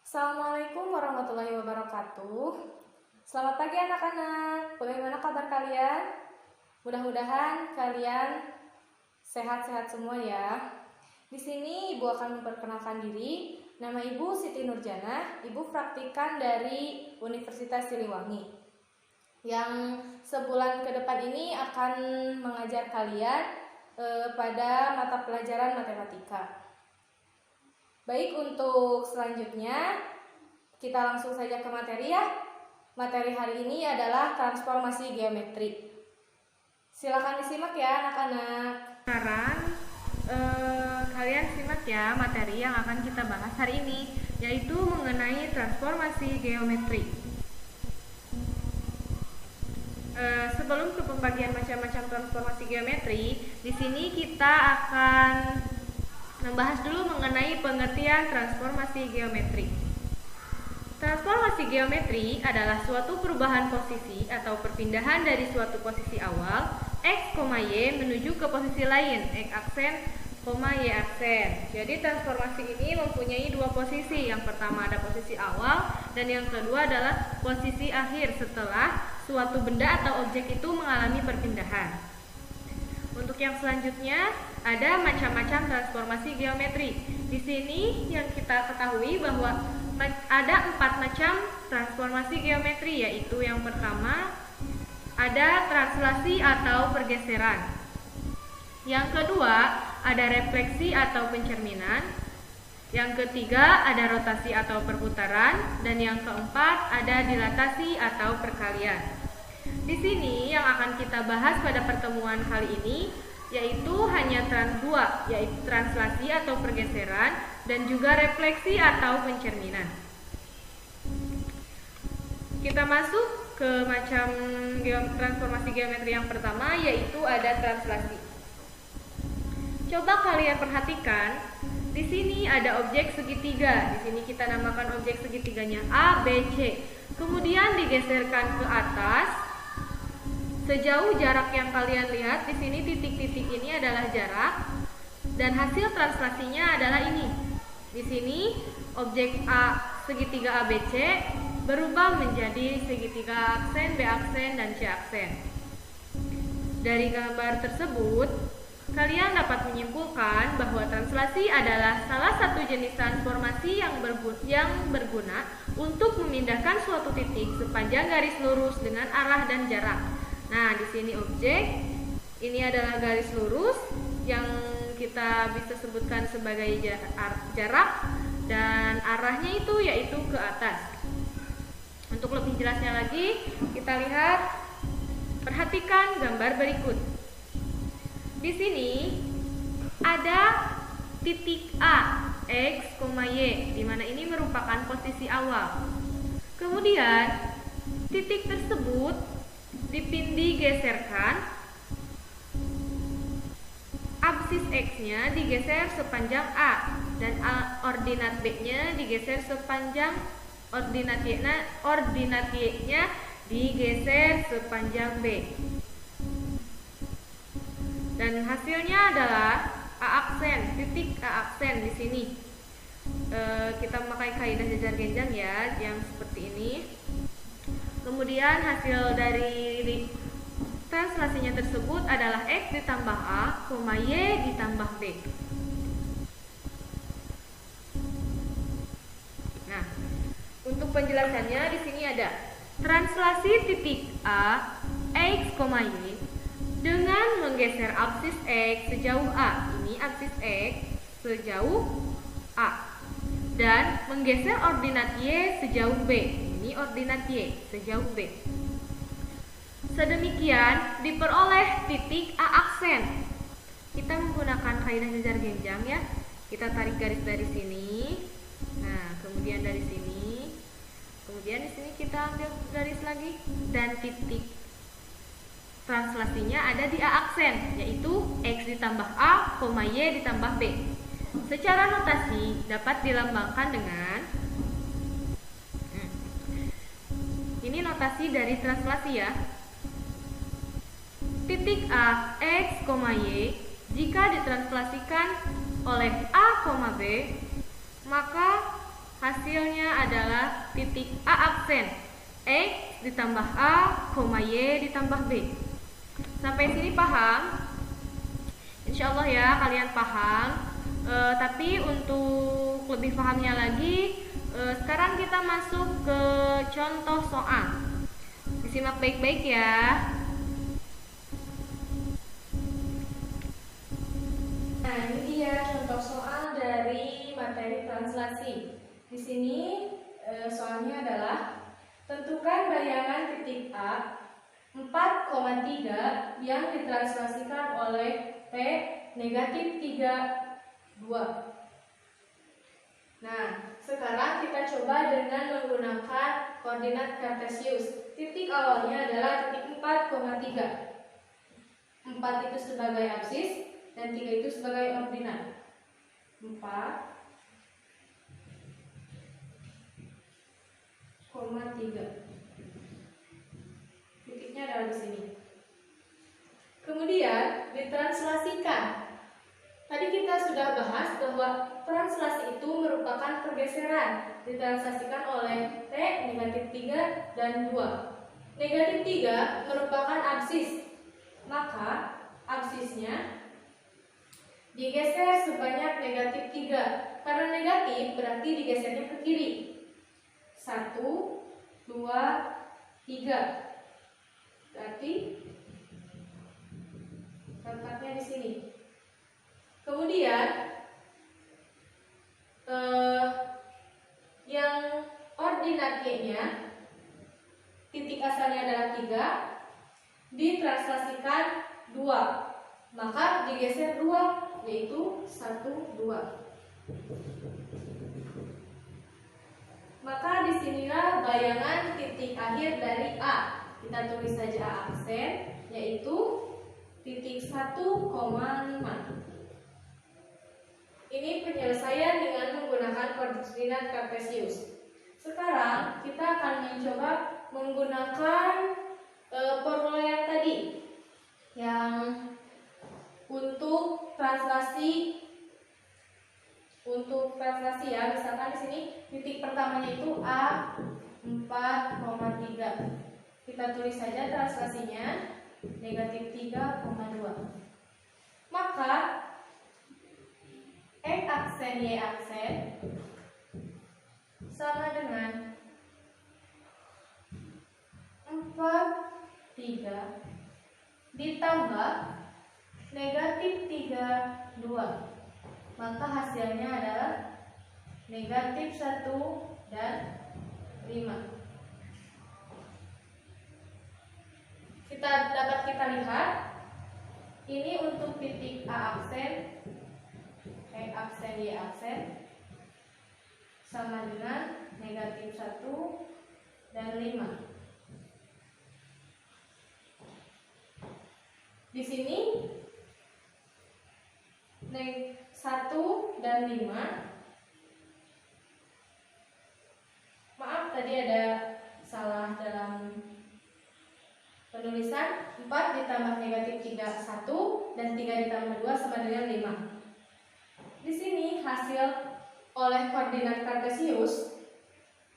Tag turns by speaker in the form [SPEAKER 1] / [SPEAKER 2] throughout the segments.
[SPEAKER 1] Assalamualaikum warahmatullahi wabarakatuh. Selamat pagi anak-anak. Bagaimana kabar kalian? Mudah-mudahan kalian sehat-sehat semua ya. Di sini Ibu akan memperkenalkan diri. Nama Ibu Siti Nurjana. Ibu praktikan dari Universitas Siliwangi. Yang sebulan ke depan ini akan mengajar kalian pada mata pelajaran matematika. Baik, untuk selanjutnya kita langsung saja ke materi ya. Materi hari ini adalah transformasi geometri. Silakan disimak ya anak-anak. Sekarang kalian simak ya materi yang akan kita bahas hari ini, yaitu mengenai transformasi geometri. Sebelum ke pembagian macam-macam transformasi geometri, di sini kita akan membahas dulu mengenai pengertian transformasi geometri. Transformasi geometri adalah suatu perubahan posisi atau perpindahan dari suatu posisi awal X, Y menuju ke posisi lain X aksen, Y aksen. Jadi transformasi ini mempunyai dua posisi. Yang pertama ada posisi awal dan yang kedua adalah posisi akhir setelah suatu benda atau objek itu mengalami perpindahan. Untuk yang selanjutnya ada macam-macam transformasi geometri. Di sini yang kita ketahui bahwa ada 4 macam transformasi geometri, yaitu yang pertama ada translasi atau pergeseran. Yang kedua ada refleksi atau pencerminan. Yang ketiga ada rotasi atau perputaran dan yang keempat ada dilatasi atau perkalian. Di sini yang akan kita bahas pada pertemuan kali ini yaitu hanya dua, yaitu translasi atau pergeseran dan juga refleksi atau pencerminan. Kita masuk ke macam transformasi geometri yang pertama, yaitu ada translasi. Coba kalian perhatikan, di sini ada objek segitiga. Di sini kita namakan objek segitiganya A, B, C. Kemudian digeserkan ke atas. Sejauh jarak yang kalian lihat, di sini titik-titik ini adalah jarak dan hasil translasinya adalah ini. Di sini objek A segitiga ABC berubah menjadi segitiga aksen, B aksen dan C aksen. Dari gambar tersebut, kalian dapat menyimpulkan bahwa translasi adalah salah satu jenis transformasi yang berguna untuk memindahkan suatu titik sepanjang garis lurus dengan arah dan jarak. Nah, di sini objek ini adalah garis lurus yang kita bisa sebutkan sebagai jarak dan arahnya itu yaitu ke atas. Untuk lebih jelasnya lagi, kita lihat, perhatikan gambar berikut. Di sini ada titik A, X, Y, di mana ini merupakan posisi awal. Kemudian titik tersebut digeserkan, absis X-nya digeser sepanjang A dan ordinat B-nya digeser sepanjang ordinat Y-nya digeser sepanjang B. Dan hasilnya adalah A aksen, titik A aksen di sini. Kita memakai kaidah jajar genjang ya, yang seperti ini. Kemudian hasil dari translasinya tersebut adalah X ditambah A, Y ditambah B. Nah, untuk penjelasannya di sini ada translasi titik A, X, Y dengan menggeser absis X sejauh A. Ini absis X sejauh A. Dan menggeser ordinat Y sejauh B. Ini ordinat Y sejauh B. Sedemikian diperoleh titik A aksen. Kita menggunakan kaidah jajar genjang ya. Kita tarik garis dari sini. Nah, kemudian dari sini. Kemudian di sini kita ambil garis lagi dan titik translasinya ada di A aksen, yaitu X ditambah A, Y ditambah B. Secara notasi dapat dilambangkan dengan ini notasi dari translasi ya. Titik A, X, Y jika ditranslasikan oleh A, B, maka hasilnya adalah titik A absen. X ditambah A, Y ditambah B. Sampai sini paham? Insya Allah ya kalian paham. Tapi untuk lebih pahamnya lagi, sekarang kita masuk ke contoh soal. Disimak baik-baik ya. Nah, ini dia contoh soal dari materi translasi. Di sini soalnya adalah tentukan bayangan titik A 4,3 yang ditranslasikan oleh T negatif 3, 2. Nah, sekarang kita coba dengan menggunakan koordinat kartesius. Titik awalnya adalah titik 4,3. 4 itu sebagai absis dan 3 itu sebagai ordinat. 4,3. Titiknya adalah di sini. Kemudian ditranslasikan. Tadi kita sudah bahas bahwa translasi itu merupakan pergeseran. Ditranslasikan oleh T negatif 3 dan 2. Negatif 3 merupakan absis. Maka absisnya digeser sebanyak negatif 3. Karena negatif berarti digesernya ke kiri. 1, 2, 3. Berarti tempatnya di sini. Kemudian yang ordinat Y-nya, titik asalnya adalah 3, ditranslasikan 2, maka digeser 2, yaitu 1, 2. Maka disinilah bayangan titik akhir dari A. Kita tulis saja A aksen, yaitu titik 1,5. Ini penyelesaian dengan menggunakan koordinat kartesius. Sekarang kita akan mencoba menggunakan formula yang tadi, yang untuk translasi ya. Misalkan di sini titik pertamanya itu A 4,3. Kita tulis saja translasinya negatif 3,2. Maka X aksen Y aksen sama dengan 4,3 ditambah negatif 3,2. Maka hasilnya adalah negatif 1 dan 5. Dapat kita lihat ini untuk titik A aksen, X aksen, Y aksen sama dengan negatif 1 dan 5. Di sini 1 dan 5. Maaf tadi ada salah dalam penulisan. 4 ditambah negatif 3 1 dan 3 ditambah 2 sama dengan 5. Di sini hasil oleh koordinat kartesius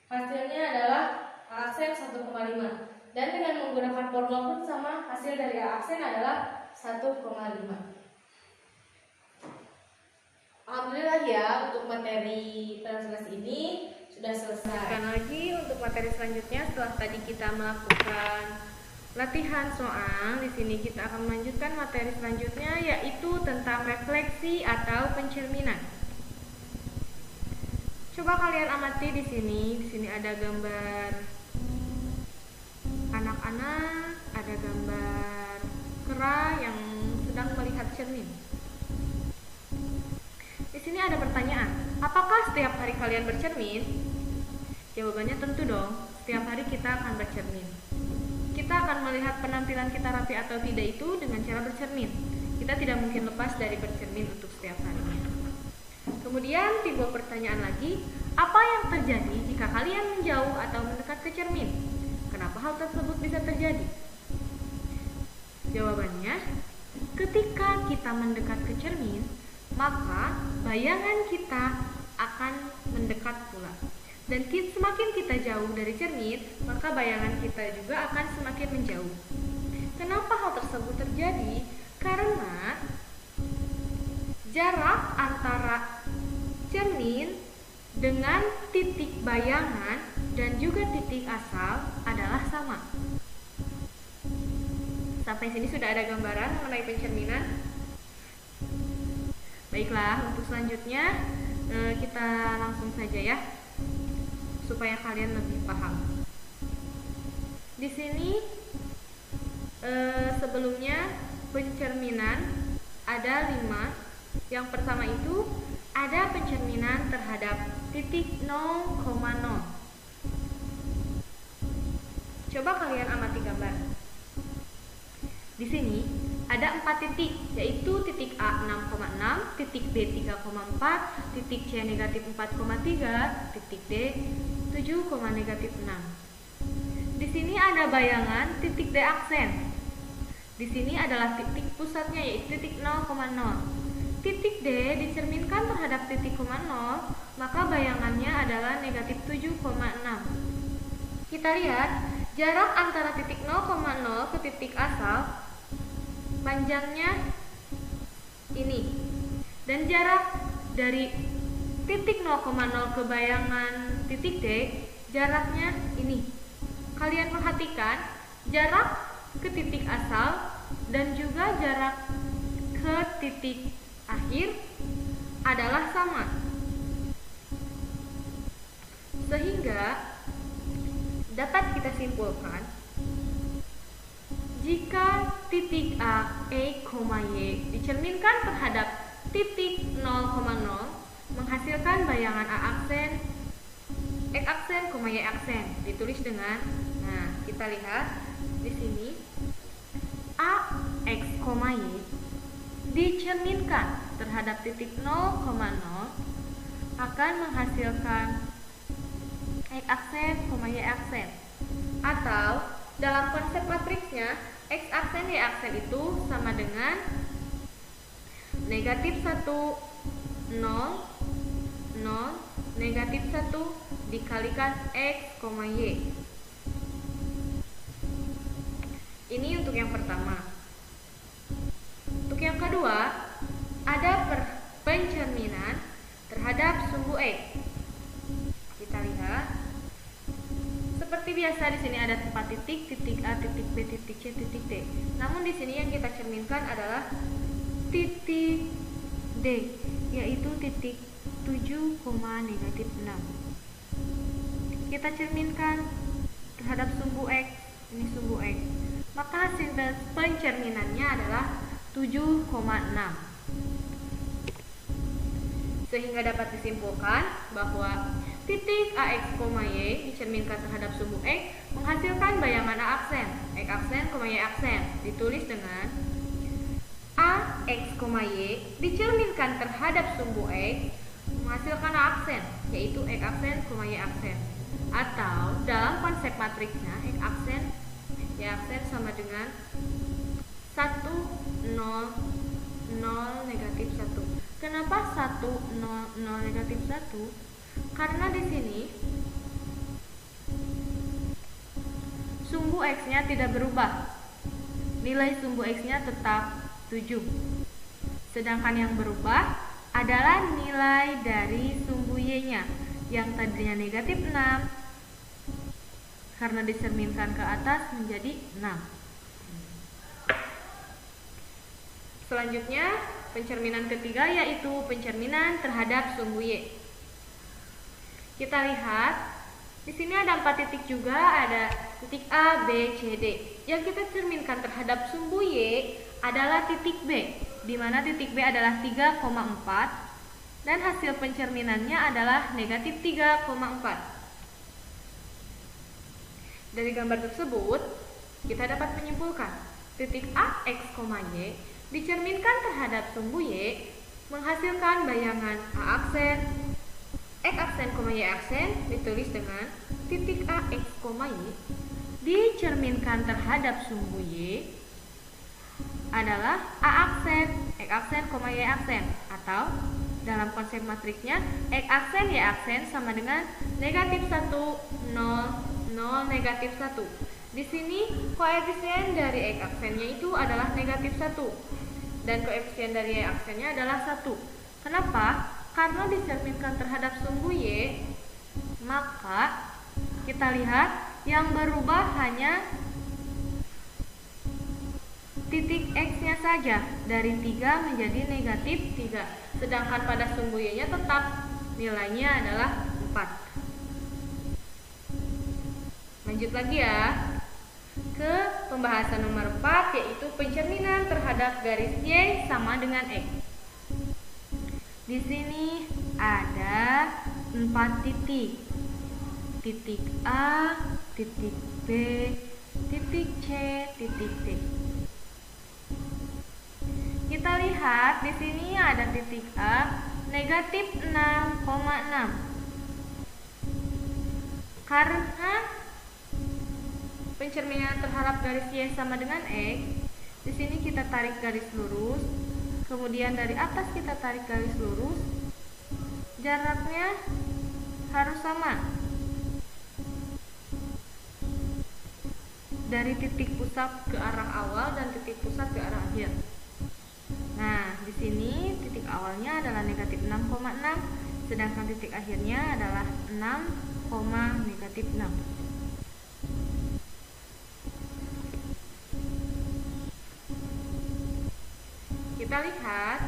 [SPEAKER 1] hasilnya adalah A aksen 1,5. Dan dengan menggunakan formula pun sama, hasil dari A aksen adalah 1,5. Alhamdulillah ya, untuk materi translasi ini sudah selesai. Lanjutkan lagi untuk materi selanjutnya setelah tadi kita melakukan latihan soal. Di sini kita akan melanjutkan materi selanjutnya, yaitu tentang refleksi atau pencerminan. Coba kalian amati di sini. Di sini ada gambar anak-anak, ada gambar kera yang sedang melihat cermin. Di sini ada pertanyaan, apakah setiap hari kalian bercermin? Jawabannya tentu dong, setiap hari kita akan bercermin. Kita akan melihat penampilan kita rapi atau tidak itu dengan cara bercermin. Kita tidak mungkin lepas dari bercermin untuk setiap harinya. Kemudian timbul pertanyaan lagi, apa yang terjadi jika kalian menjauh atau mendekat ke cermin? Kenapa hal tersebut bisa terjadi? Jawabannya, ketika kita mendekat ke cermin, maka bayangan kita akan akan mendekat pula. Dan semakin kita jauh dari cermin, maka bayangan kita juga akan semakin menjauh. Kenapa hal tersebut terjadi? Karena jarak antara cermin dengan titik bayangan dan juga titik asal adalah sama. Sampai sini sudah ada gambaran mengenai pencerminan. Baiklah, untuk selanjutnya kita langsung saja ya, supaya kalian lebih paham. Di sini sebelumnya pencerminan ada 5. Yang pertama itu ada pencerminan terhadap titik 0,0. Coba kalian amati gambar. Di sini ada 4 titik, yaitu titik A 6,6, titik B 3,4, titik C negatif 4,3, titik D 7,6. Di sini ada bayangan titik D aksen. Di sini adalah titik pusatnya, yaitu titik 0,0. Titik D dicerminkan terhadap titik 0, maka bayangannya adalah negatif 7,6. Kita lihat jarak antara titik 0,0 ke titik asal panjangnya ini, dan jarak dari titik 0,0 ke bayangan titik D jaraknya ini. Kalian perhatikan jarak ke titik asal dan juga jarak ke titik akhir adalah sama, sehingga dapat kita simpulkan jika titik A, E, Y dicerminkan terhadap titik 0,0 menghasilkan bayangan A aksen, X aksen, Y aksen, ditulis dengan, nah kita lihat di sini A, X, Y dicerminkan terhadap titik 0,0 akan menghasilkan X aksen, Y aksen, atau dalam konsep matriksnya X aksen Y aksen itu sama dengan negatif 1, 0, 0, negatif 1 dikalikan X, Y. Ini untuk yang pertama. Untuk yang kedua, ada pencerminan terhadap sumbu X. Kita lihat. Seperti biasa di sini ada 4 titik, titik A, titik B, titik C, titik D. Namun di sini yang kita cerminkan adalah titik D, yaitu titik 7,6. Kita cerminkan terhadap sumbu X, ini sumbu X. Maka hasil pencerminannya adalah 7,6. Sehingga dapat disimpulkan bahwa titik AX, Y dicerminkan terhadap sumbu X menghasilkan bayangan A aksen, X aksen, Y aksen, ditulis dengan A, X, Y dicerminkan terhadap sumbu X menghasilkan A aksen, yaitu X aksen, Y aksen. Atau dalam konsep matriksnya X aksen, Y aksen sama dengan 1, 0, 0, negatif 1. Kenapa 1, 0, 0, negatif 1? Karena di sini sumbu X-nya tidak berubah. Nilai sumbu X-nya tetap 7. Sedangkan yang berubah adalah nilai dari sumbu Y-nya yang tadinya negatif 6 karena dicerminkan ke atas menjadi 6. Selanjutnya, pencerminan ketiga yaitu pencerminan terhadap sumbu Y. Kita lihat, di sini ada 4 titik juga, ada titik A, B, C, D. Yang kita cerminkan terhadap sumbu Y adalah titik B, di mana titik B adalah 3,4 dan hasil pencerminannya adalah negatif 3,4. Dari gambar tersebut, kita dapat menyimpulkan titik A, X, Y dicerminkan terhadap sumbu Y menghasilkan bayangan A aksen, X aksen, Y aksen, ditulis dengan titik A, X, Y dicerminkan terhadap sumbu Y adalah A aksen, X aksen, Y aksen, atau dalam konsep matriknya X aksen Y aksen sama dengan negatif 1, 0, 0, negatif 1. Di sini koefisien dari X aksennya itu adalah negatif 1 dan koefisien dari Y aksennya adalah 1. Kenapa? Karena dicerminkan terhadap sumbu Y, maka kita lihat yang berubah hanya titik X-nya saja, dari 3 menjadi negatif 3. Sedangkan pada sumbu Y-nya tetap nilainya adalah 4. Lanjut lagi ya ke pembahasan nomor 4, yaitu pencerminan terhadap garis Y sama dengan X. Di sini ada 4 titik. Titik A, titik B, titik C, titik D. Kita lihat di sini ada titik A negatif 6,6. Karena pencerminan terhadap garis Y sama dengan X, di sini kita tarik garis lurus, kemudian dari atas kita tarik garis lurus, jaraknya harus sama dari titik pusat ke arah awal dan titik pusat ke arah akhir. Nah, di sini titik awalnya adalah negatif 6,6, sedangkan titik akhirnya adalah 6, negatif 6. Kita lihat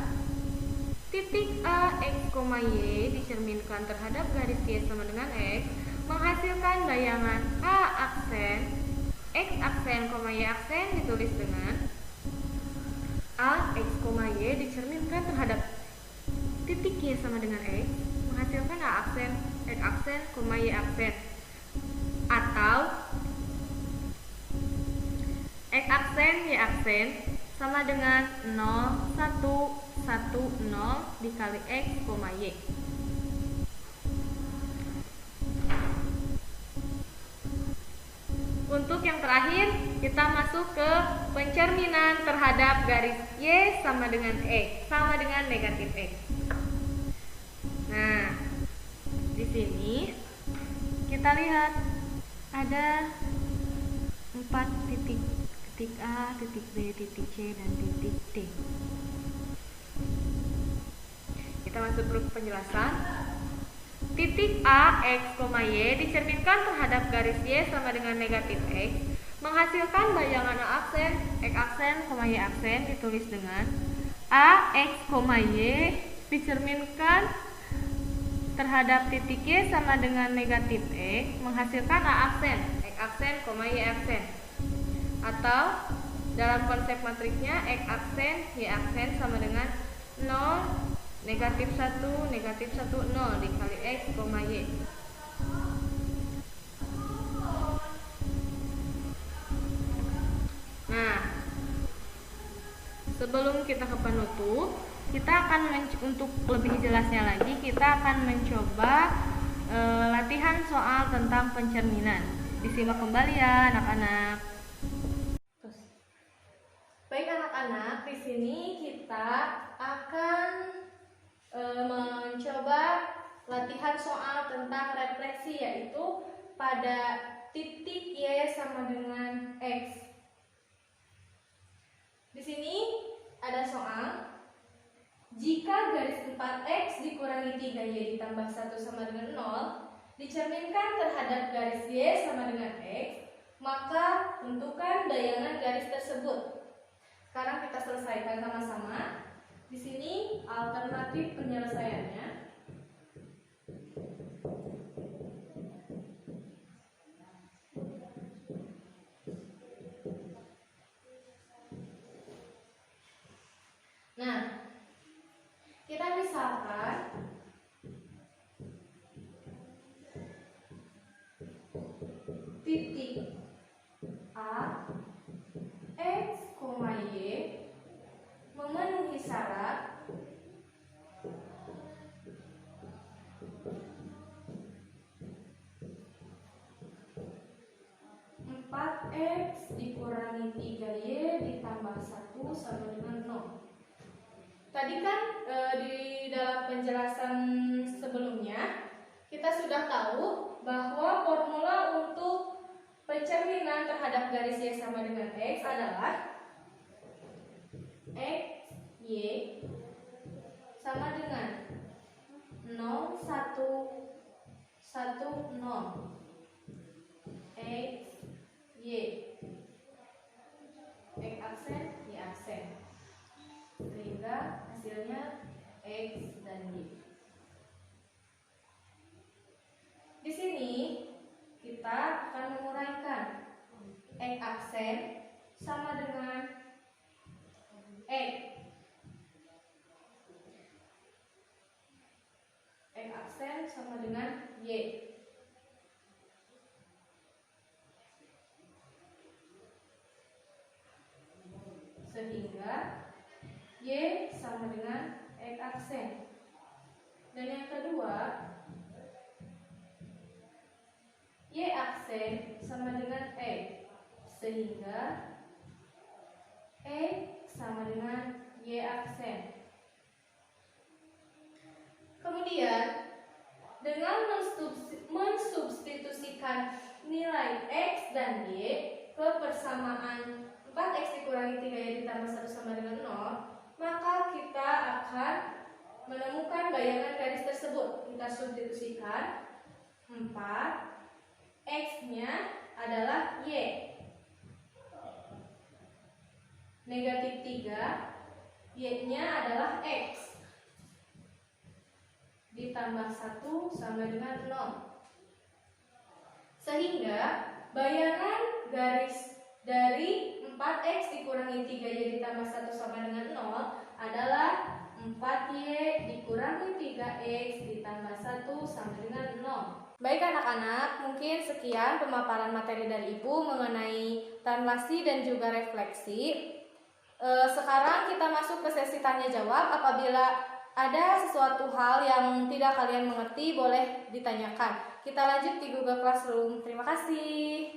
[SPEAKER 1] titik A, X, Y dicerminkan terhadap garis Y sama dengan X, menghasilkan bayangan A aksen, X aksen, Y aksen ditulis dengan A, X, Y dicerminkan terhadap titik Y sama dengan X, menghasilkan A aksen, X aksen, Y aksen. Atau X aksen, Y aksen sama dengan 0, 1, 1, 0 dikali X, Y. Untuk yang terakhir, kita masuk ke pencerminan terhadap garis Y sama dengan X, sama dengan negatif X. Nah, di sini kita lihat ada 4 titik, titik A, titik B, titik C, dan titik D. Kita masuk ke penjelasan. Titik A, X, Y dicerminkan terhadap garis Y sama dengan negatif X, menghasilkan bayangan A aksen, X aksen, Y aksen ditulis dengan A, X, Y dicerminkan terhadap titik Y sama dengan negatif X, menghasilkan A aksen, X aksen, Y aksen. Atau dalam konsep matriknya X aksen, Y aksen sama dengan 0, negatif 1, negatif 1, 0 dikali X, Y. Nah, sebelum kita ke penutup, kita akan untuk lebih jelasnya lagi, kita akan mencoba latihan soal tentang pencerminan. Disimak kembali ya anak-anak. Baik anak-anak, di sini kita akan mencoba latihan soal tentang refleksi, yaitu pada titik Y sama dengan X. Di sini ada soal, jika garis 4X dikurangi 3Y ditambah 1 sama dengan 0 dicerminkan terhadap garis Y sama dengan X, maka tentukan bayangan garis tersebut. Sekarang kita selesaikan sama-sama. Di sini alternatif penyelesaiannya. Nah, kita misalkan titik A, X, Y memenuhi syarat X dikurangi 3Y ditambah 1 sama dengan 0. Tadi kan di dalam penjelasan sudah tahu bahwa formula untuk pencerminan terhadap garis Y sama dengan X adalah X, Y sama dengan 0, 1, 1, 0. X, Y. X aksen, Y aksen. Sehingga hasilnya X dan Y. Di sini kita akan menguraikan X aksen sama dengan X. X aksen sama dengan Y. Sehingga Y sama dengan X aksen. Dan yang kedua, Y aksen sama dengan X, sehingga X sama dengan Y aksen. Kemudian dengan mensubstitusikan nilai X dan Y ke persamaan 4X dikurangi 3Y ditambah 1 sama dengan 0, maka kita akan menemukan bayangan garis tersebut. Kita substitusikan 4, X-nya adalah Y, negatif 3, Y-nya adalah X, ditambah 1 sama dengan 0. Sehingga bayangan garis dari 4X dikurangi 3Y ditambah 1 sama dengan 0 adalah 4Y dikurangi 3X ditambah 1 sama dengan 0. Baik anak-anak, mungkin sekian pemaparan materi dari Ibu mengenai translasi dan juga refleksi. Sekarang kita masuk ke sesi tanya jawab. Apabila ada sesuatu hal yang tidak kalian mengerti, boleh ditanyakan. Kita lanjut di Google Classroom. Terima kasih.